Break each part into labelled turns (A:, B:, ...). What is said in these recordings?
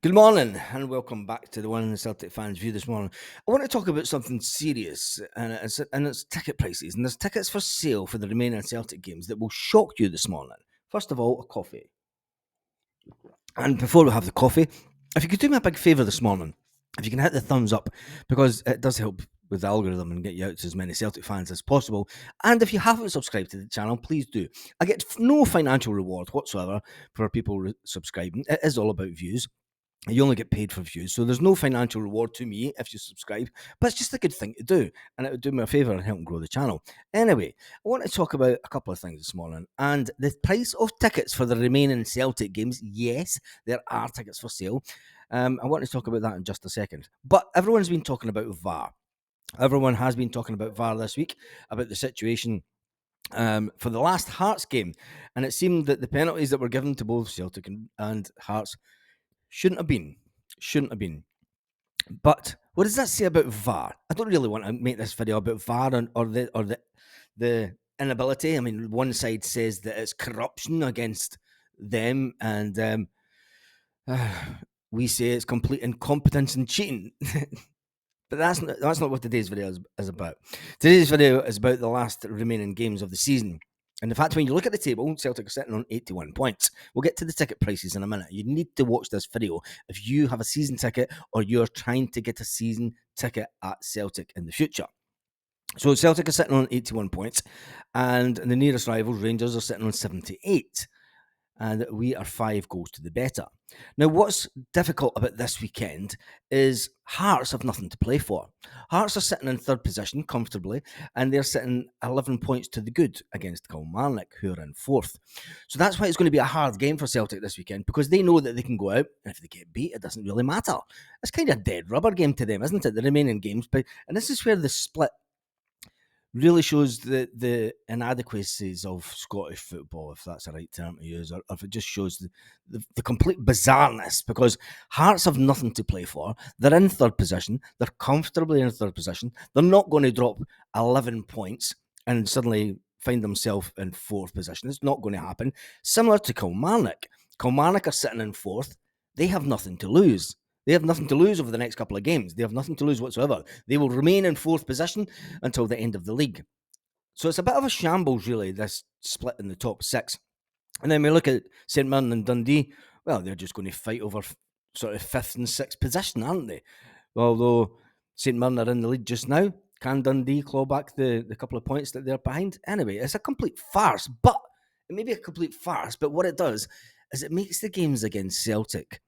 A: Good morning and welcome back to the One in the Celtic Fans View this morning. I want to talk about something serious and it's ticket prices. And there's tickets for sale for the remaining Celtic games that will shock you this morning. First of all, a coffee. And before we have the coffee, if you could do me a big favour this morning, if you can hit the thumbs up, because it does help with the algorithm and get you out to as many Celtic fans as possible. And if you haven't subscribed to the channel, please do. I get no financial reward whatsoever for people subscribing. It is all about views. You only get paid for views, so there's no financial reward to me if you subscribe, but it's just a good thing to do, and it would do me a favour and help grow the channel. Anyway, I want to talk about a couple of things this morning, and the price of tickets for the remaining Celtic games. Yes, there are tickets for sale. I want to talk about that in just a second. But everyone's been talking about VAR. Everyone has been talking about VAR this week, about the situation for the last Hearts game, and it seemed that the penalties that were given to both Celtic and Hearts shouldn't have been. But what does that say about VAR? I don't really want to make this video about VAR or the inability. I mean, one side says that it's corruption against them, and we say it's complete incompetence and cheating. But that's not what today's video is about. Today's video is about the last remaining games of the season. And the fact, when you look at the table, Celtic are sitting on 81 points. We'll get to the ticket prices in a minute. You need to watch this video if you have a season ticket or you're trying to get a season ticket at Celtic in the future. So Celtic are sitting on 81 points, and the nearest rivals, Rangers, are sitting on 78. And we are 5 goals to the better. Now, what's difficult about this weekend is Hearts have nothing to play for. Hearts are sitting in third position comfortably, and they're sitting 11 points to the good against Kilmarnock, who are in fourth. So that's why it's going to be a hard game for Celtic this weekend, because they know that they can go out, and if they get beat, it doesn't really matter. It's kind of a dead rubber game to them, isn't it, the remaining games? And this is where the split really shows the inadequacies of Scottish football, if that's the right term to use, or if it just shows the complete bizarreness, because Hearts have nothing to play for. They're in third position. They're comfortably in third position. They're not going to drop 11 points and suddenly find themselves in fourth position. It's not going to happen. Similar to Kilmarnock. Kilmarnock are sitting in fourth. They have nothing to lose. They have nothing to lose over the next couple of games. They have nothing to lose whatsoever. They will remain in fourth position until the end of the league. So it's a bit of a shambles, really, this split in the top 6. And then we look at St Mirren and Dundee. Well, they're just going to fight over sort of 5th and 6th position, aren't they? Although St Mirren are in the lead just now, can Dundee claw back the couple of points that they're behind? Anyway, it's a complete farce. But it may be a complete farce, but what it does is it makes the games against Celtic,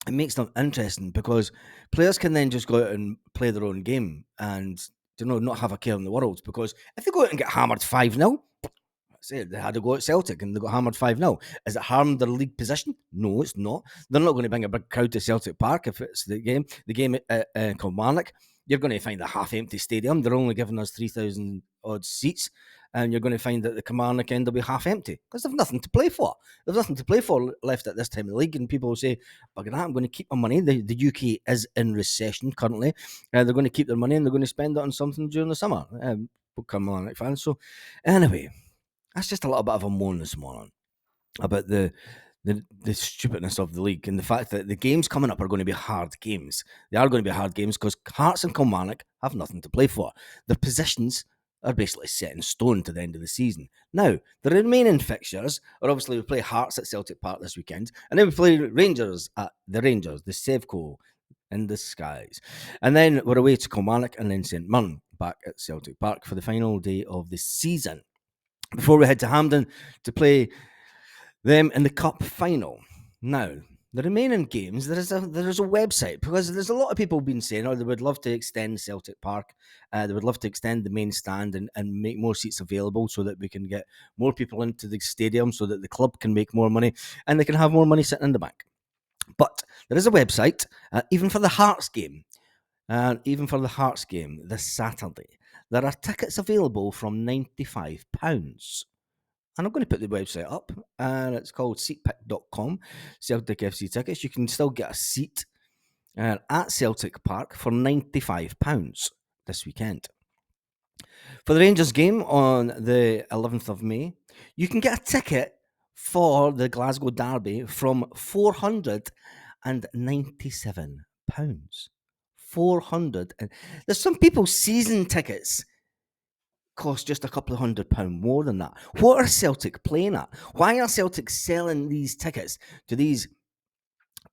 A: it makes them interesting, because players can then just go out and play their own game and not have a care in the world. Because if they go out and get hammered 5-0, say they had to go at Celtic and they got hammered 5-0. Is it harmed their league position? No, it's not. They're not going to bring a big crowd to Celtic Park if it's the game at Kilmarnock. You're going to find a half-empty stadium. They're only giving us 3,000 odd seats, and you're going to find that the Kilmarnock end will be half-empty because they've nothing to play for. They've nothing to play for left at this time of the league, and people will say, bugger that, I'm going to keep my money. The UK is in recession currently. They're going to keep their money and they're going to spend it on something during the summer. Kilmarnock fans. So anyway, that's just a little bit of a moan this morning about the stupidness of the league and the fact that the games coming up are going to be hard games. They are going to be hard games because Hearts and Kilmarnock have nothing to play for. Their positions are basically set in stone to the end of the season. Now, the remaining fixtures are obviously, we play Hearts at Celtic Park this weekend, and then we play Rangers at the Rangers, the Sevco in the skies. And then we're away to Kilmarnock and then St Mirren back at Celtic Park for the final day of the season, before we head to Hampden to play them in the cup final. Now, the remaining games, there is a website, because there's a lot of people been saying, they would love to extend Celtic Park, they would love to extend the main stand and make more seats available so that we can get more people into the stadium, so that the club can make more money and they can have more money sitting in the bank. But there is a website, even for the Hearts game, this Saturday, there are tickets available from £95. And I'm going to put the website up, and it's called seatpick.com, Celtic FC tickets. You can still get a seat at Celtic Park for £95 this weekend. For the Rangers game on the 11th of May, you can get a ticket for the Glasgow Derby from £450. £497. 400 and there's some people's season tickets cost just a couple of £100 more than that. What are Celtic playing at? Why are Celtic selling these tickets to these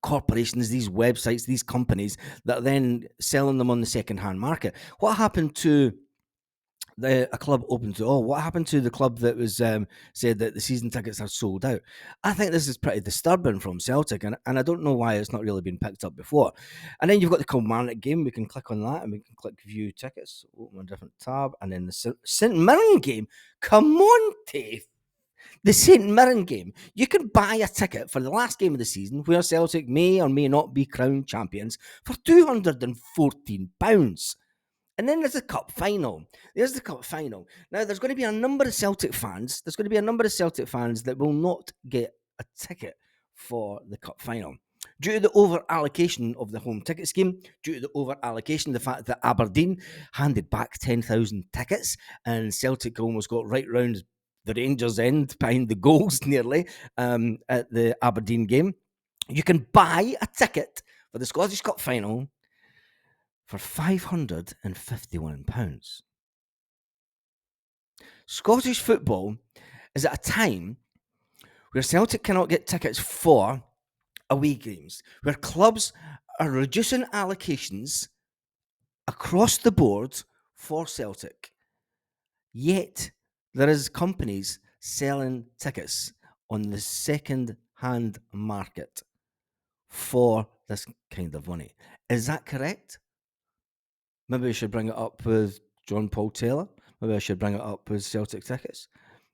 A: corporations, these websites, these companies that are then selling them on the second-hand market? What happened to a club open to all? What happened to the club that was said that the season tickets are sold out? I think this is pretty disturbing from Celtic, and I don't know why it's not really been picked up before. And then you've got the Kilmarnock game. We can click on that and we can click view tickets, open a different tab, and then the St Mirren game. Come on, Dave. The St Mirren game. You can buy a ticket for the last game of the season where Celtic may or may not be crowned champions for £214. And then there's the cup final. There's the cup final. Now, there's going to be a number of Celtic fans. There's going to be a number of Celtic fans that will not get a ticket for the cup final. Due to the over-allocation of the home ticket scheme, due to the over-allocation, the fact that Aberdeen handed back 10,000 tickets and Celtic almost got right round the Rangers' end behind the goals nearly at the Aberdeen game, you can buy a ticket for the Scottish Cup final for £551. Scottish football is at a time where Celtic cannot get tickets for away games, where clubs are reducing allocations across the board for Celtic. Yet there is companies selling tickets on the second-hand market for this kind of money. Is that correct? Maybe I should bring it up with John Paul Taylor. Maybe I should bring it up with Celtic tickets.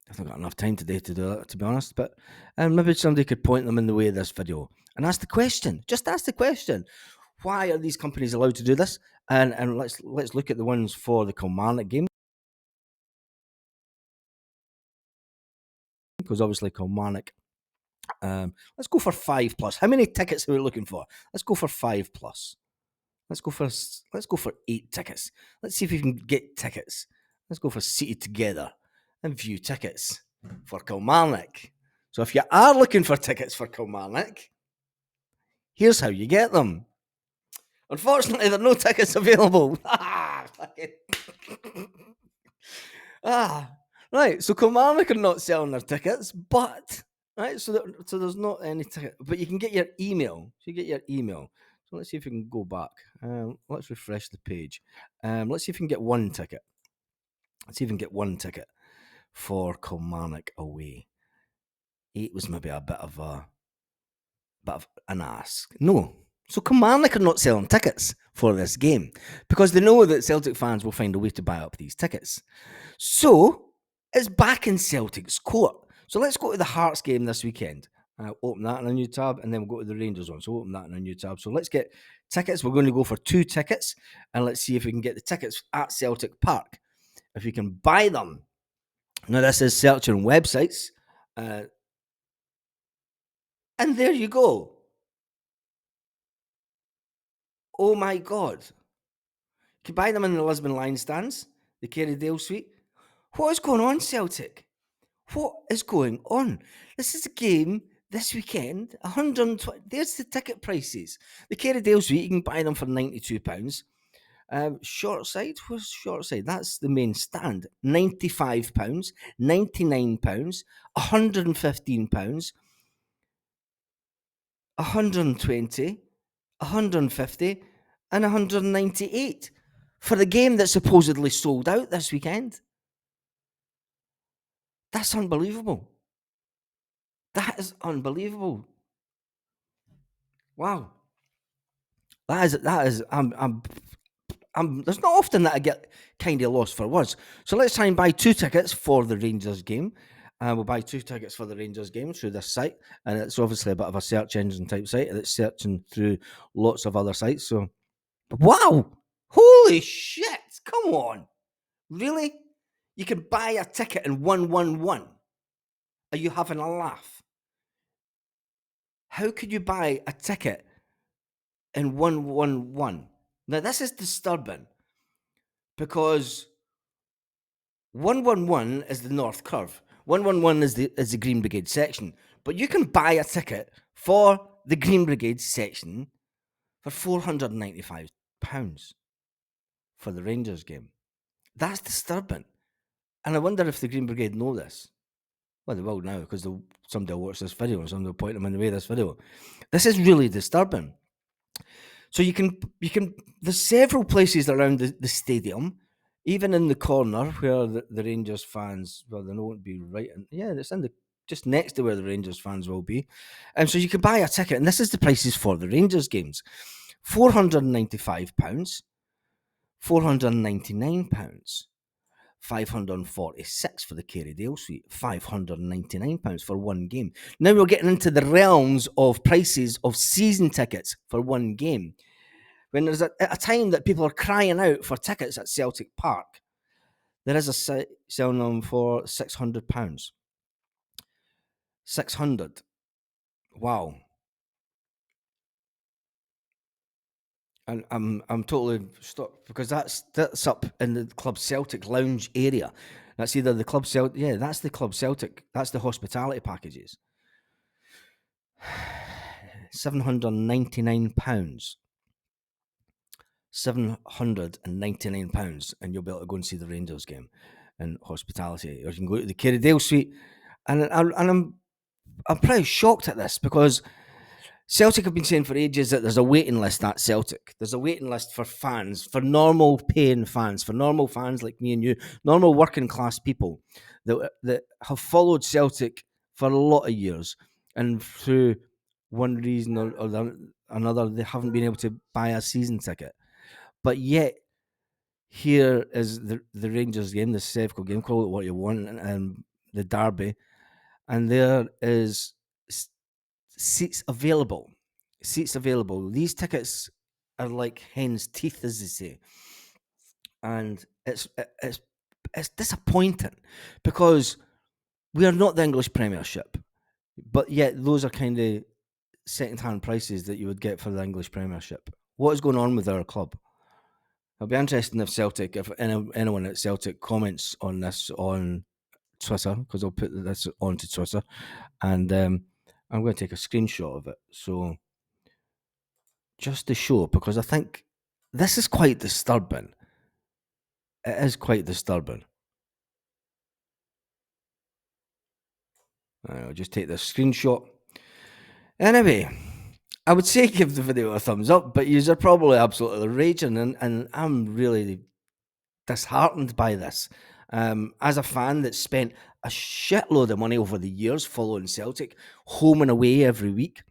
A: I've not got enough time today to do that, to be honest. But maybe somebody could point them in the way of this video and ask the question. Just ask the question. Why are these companies allowed to do this? And let's look at the ones for the Kilmarnock game. Because obviously Kilmarnock. Let's go for 5+. How many tickets are we looking for? Let's go for 5+. Let's go for 8 tickets. Let's see if we can get tickets. Let's go for seated together and view tickets for Kilmarnock. So if you are looking for tickets for Kilmarnock, here's how you get them. Unfortunately, there are no tickets available. Right. So Kilmarnock are not selling their tickets, but right. So there's not any ticket, but you can get your email. So you get your email. So let's see if we can go back. Let's refresh the page. Let's see if we can get one ticket. Let's see if we can get one ticket for Kilmarnock away. 8 was maybe a bit of an ask. No. So Kilmarnock are not selling tickets for this game because they know that Celtic fans will find a way to buy up these tickets. So it's back in Celtic's court. So let's go to the Hearts game this weekend. Open that in a new tab, and then we'll go to the Rangers one. So open that in a new tab. So let's get tickets. We're going to go for 2 tickets, and let's see if we can get the tickets at Celtic Park. If we can buy them. Now, this is searching websites. And there you go. Oh my God. You can buy them in the Lisbon Line stands, the Kerrydale Suite. What is going on, Celtic? What is going on? This is a game this weekend. 120. There's the ticket prices. The Kerrydale Suite, you can buy them for £92. Short side, where's short side? That's the main stand. £95, £99, £115, 120, 150, and 198 for the game that's supposedly sold out this weekend. That's unbelievable. That is unbelievable. Wow. That is. There's not often that I get kind of lost for words. So let's try and buy 2 tickets for the Rangers game. We'll buy 2 tickets for the Rangers game through this site, and it's obviously a bit of a search engine type site, and it's searching through lots of other sites. So, wow, holy shit! Come on, really? You can buy a ticket in 111. Are you having a laugh? How could you buy a ticket in 111? Now this is disturbing because 111 is the North Curve. 111 is the Green Brigade section. But you can buy a ticket for the Green Brigade section for £495 for the Rangers game. That's disturbing. And I wonder if the Green Brigade know this. Well, they will now because somebody will watch this video and somebody will point them in the way of this video. This is really disturbing. So you can there's several places around the stadium, even in the corner where the Rangers fans, well, they won't be right in, yeah, it's in the just next to where the Rangers fans will be. And so you can buy a ticket, and this is the prices for the Rangers games. £495, £499, £546 for the Kerrydale suite, £599 for one game. Now we're getting into the realms of prices of season tickets for one game. When there's at a time that people are crying out for tickets at Celtic Park, there is a site selling them for £600. 600. Wow. And I'm totally stuck because that's up in the Club Celtic lounge area. That's either the Club Celtic, yeah, that's the Club Celtic. That's the hospitality packages. £799. £799, and you'll be able to go and see the Rangers game in hospitality, or you can go to the Kerrydale suite. And I'm pretty shocked at this because Celtic have been saying for ages that there's a waiting list at Celtic. There's a waiting list for fans, for normal paying fans, for normal fans like me and you, normal working class people that have followed Celtic for a lot of years, and through one reason or another, they haven't been able to buy a season ticket. But yet, here is the Rangers game, the Sevco game, call it what you want, and the derby, and there is seats available. Seats available. These tickets are like hen's teeth, as they say, and it's disappointing because we are not the English Premiership, but yet those are kind of second-hand prices that you would get for the English Premiership. What is going on with our club? It'll be interesting if Celtic, if anyone at Celtic comments on this on Twitter, because I'll put this onto Twitter, and I'm going to take a screenshot of it. So just to show, because I think this is quite disturbing. It is quite disturbing. I'll just take this screenshot. Anyway, I would say give the video a thumbs up, but you're probably absolutely raging, and I'm really disheartened by this. As a fan that spent a shitload of money over the years following Celtic, home and away every week,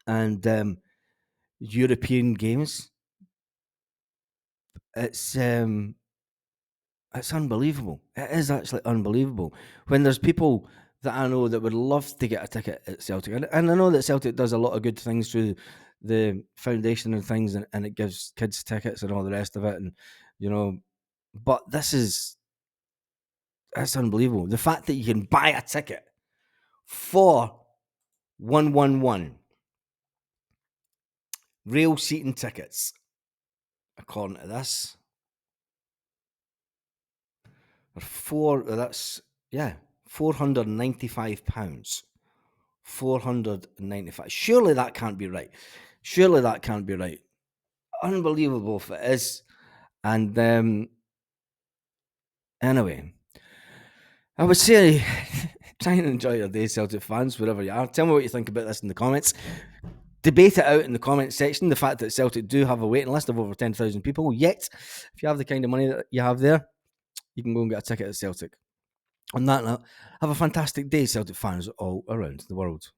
A: and European games, it's unbelievable. It is actually unbelievable. When there's people that I know that would love to get a ticket at Celtic, and I know that Celtic does a lot of good things through the foundation and things, and it gives kids tickets and all the rest of it, and but it's unbelievable. The fact that you can buy a ticket for 111 rail seating tickets, according to this, £495. £495. Surely that can't be right. Unbelievable if it is. And anyway, I would say try and enjoy your day, Celtic fans, wherever you are. Tell me what you think about this in the comments. Debate it out in the comment section. The fact that Celtic do have a waiting list of over 10,000 people. Yet, if you have the kind of money that you have there, you can go and get a ticket at Celtic. On that note, have a fantastic day, Celtic fans all around the world.